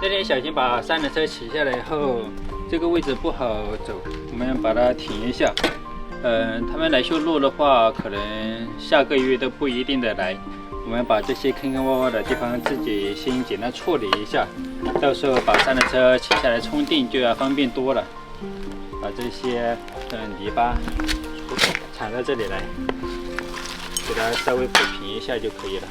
这里小心把三轮车骑下来后，这个位置不好走，我们把它停一下。他们来修路的话，可能下个月都不一定的来。我们把这些坑坑洼洼的地方自己先简单处理一下，到时候把三轮车骑下来充电就要方便多了。把这些泥巴铲到这里来，给它稍微铺平一下就可以了。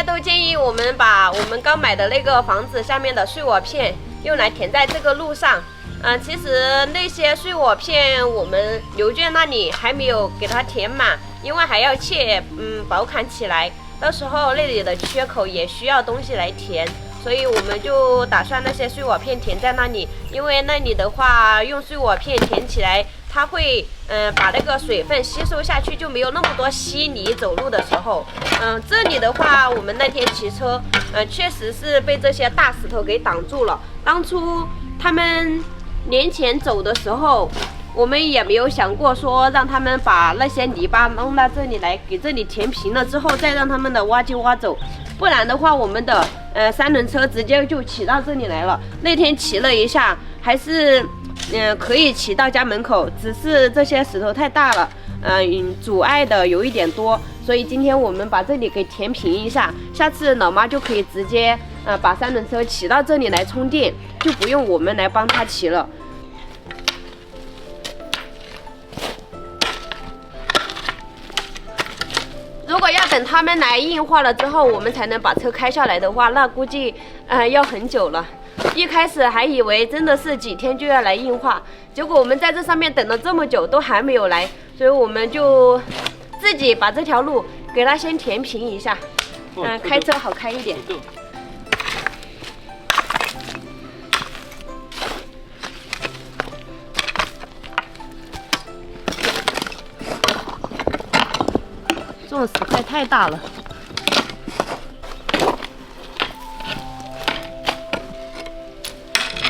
都建议我们把我们刚买的那个房子下面的碎瓦片用来填在这个路上。其实那些碎瓦片我们牛圈那里还没有给它填满，因为还要切薄砍起来，到时候那里的缺口也需要东西来填，所以我们就打算那些碎瓦片填在那里，因为那里的话用碎瓦片填起来，它会把那个水分吸收下去，就没有那么多稀泥走路的时候。这里的话，我们那天骑车，确实是被这些大石头给挡住了。当初他们年前走的时候，我们也没有想过说让他们把那些泥巴弄到这里来，给这里填平了之后，再让他们的挖机挖走。不然的话，我们的三轮车直接就骑到这里来了。那天骑了一下，还是可以骑到家门口，只是这些石头太大了，阻碍的有一点多，所以今天我们把这里给填平一下，下次老妈就可以直接把三轮车骑到这里来充电，就不用我们来帮她骑了。如果要等他们来硬化了之后，我们才能把车开下来的话，那估计要很久了。一开始还以为真的是几天就要来硬化，结果我们在这上面等了这么久都还没有来，所以我们就自己把这条路给它先填平一下，开车好开一点。这种石块太大了。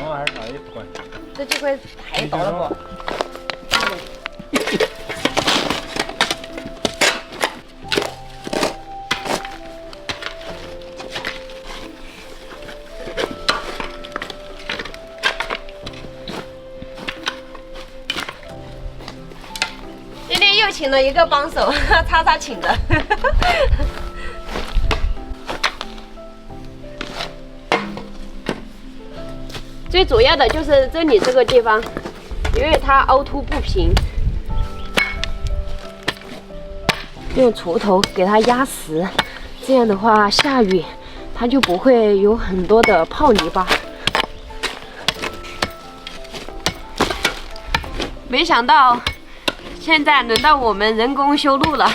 我还是拿一块。这几块太大了不？今天又请了一个帮手，叉叉请的。最主要的就是这里这个地方，因为它凹凸不平，用锄头给它压实，这样的话下雨它就不会有很多的泡泥巴。没想到现在轮到我们人工修路了，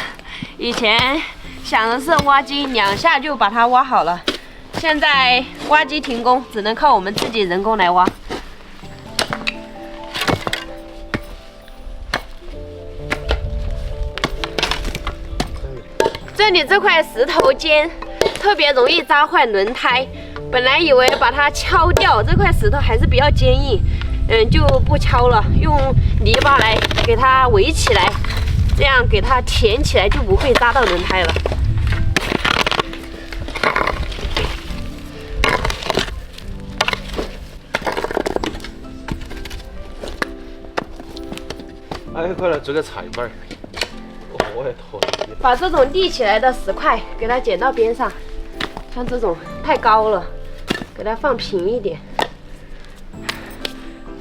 以前想的是挖机2下就把它挖好了。现在挖机停工，只能靠我们自己人工来挖。这里这块石头尖特别容易扎坏轮胎，本来以为把它敲掉，这块石头还是比较坚硬，就不敲了，用泥巴来给它围起来，这样给它填起来就不会扎到轮胎了。哎，快来做个菜板儿！我也头。把这种立起来的石块给它剪到边上，像这种太高了，给它放平一点。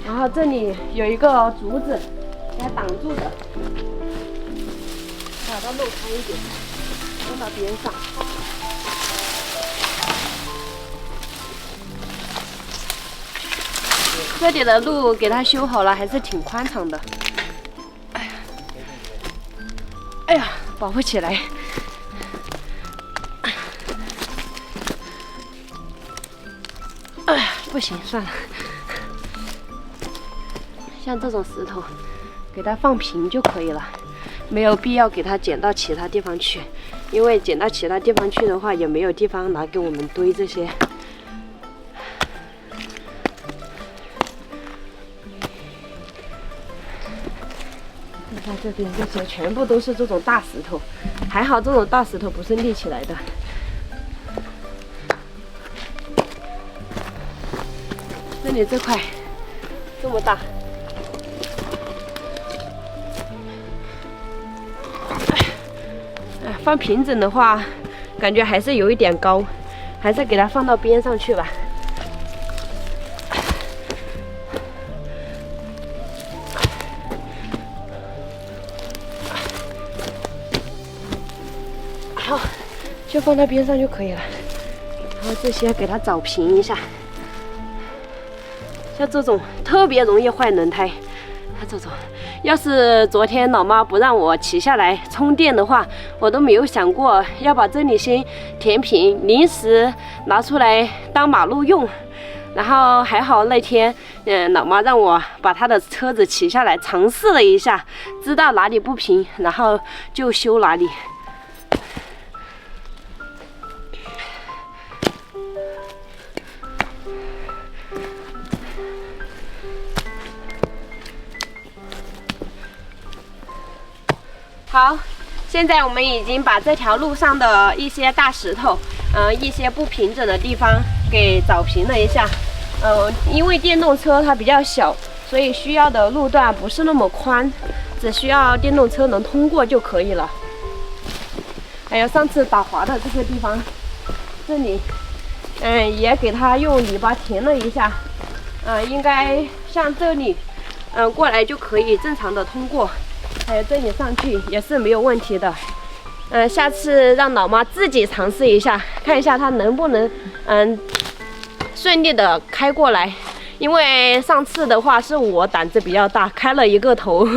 然后这里有一个竹子给它挡住的，把它弄开一点，弄到边上。这里的路给它修好了，还是挺宽敞的。哎呀，保不起来。哎呀，不行，算了。像这种石头，给它放平就可以了，没有必要给它剪到其他地方去，因为剪到其他地方去的话，也没有地方拿给我们堆这些。看这边这些全部都是这种大石头，还好这种大石头不是立起来的。这里这块这么大，放平整的话，感觉还是有一点高，还是给它放到边上去吧。好，就放到边上就可以了。然后这些给它找平一下。像这种特别容易坏轮胎，它这种，要是昨天老妈不让我骑下来充电的话，我都没有想过要把这里先填平，临时拿出来当马路用。然后还好那天，老妈让我把她的车子骑下来尝试了一下，知道哪里不平，然后就修哪里。好，现在我们已经把这条路上的一些大石头，一些不平整的地方给找平了一下。因为电动车它比较小，所以需要的路段不是那么宽，只需要电动车能通过就可以了。还有上次打滑的这个地方，这里，也给它用泥巴填了一下，应该像这里，过来就可以正常的通过。还有这里上去也是没有问题的。下次让老妈自己尝试一下，看一下她能不能顺利的开过来。因为上次的话是我胆子比较大，开了一个头，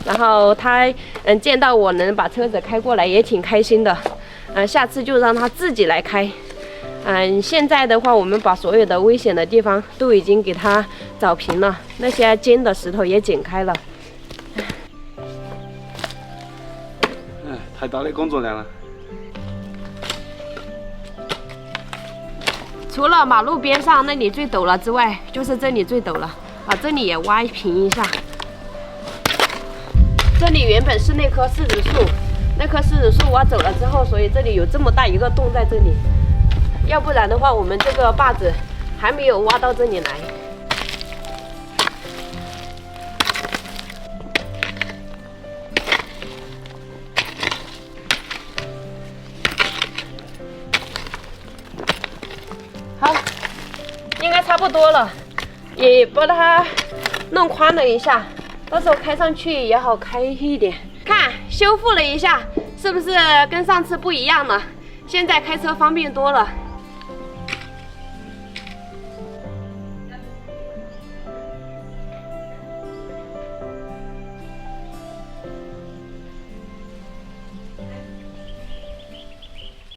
然后她见到我能把车子开过来也挺开心的。下次就让她自己来开。现在的话我们把所有的危险的地方都已经给她找平了，那些尖的石头也剪开了。太大的工作量了。除了马路边上那里最陡了之外，就是这里最陡了，把这里也挖平一下。这里原本是那棵柿子树，那棵柿子树挖走了之后，所以这里有这么大一个洞在这里。要不然的话，我们这个坝子还没有挖到这里来。好，应该差不多了，也把它弄宽了一下，到时候开上去也好开一点。看，修复了一下，是不是跟上次不一样了？现在开车方便多了。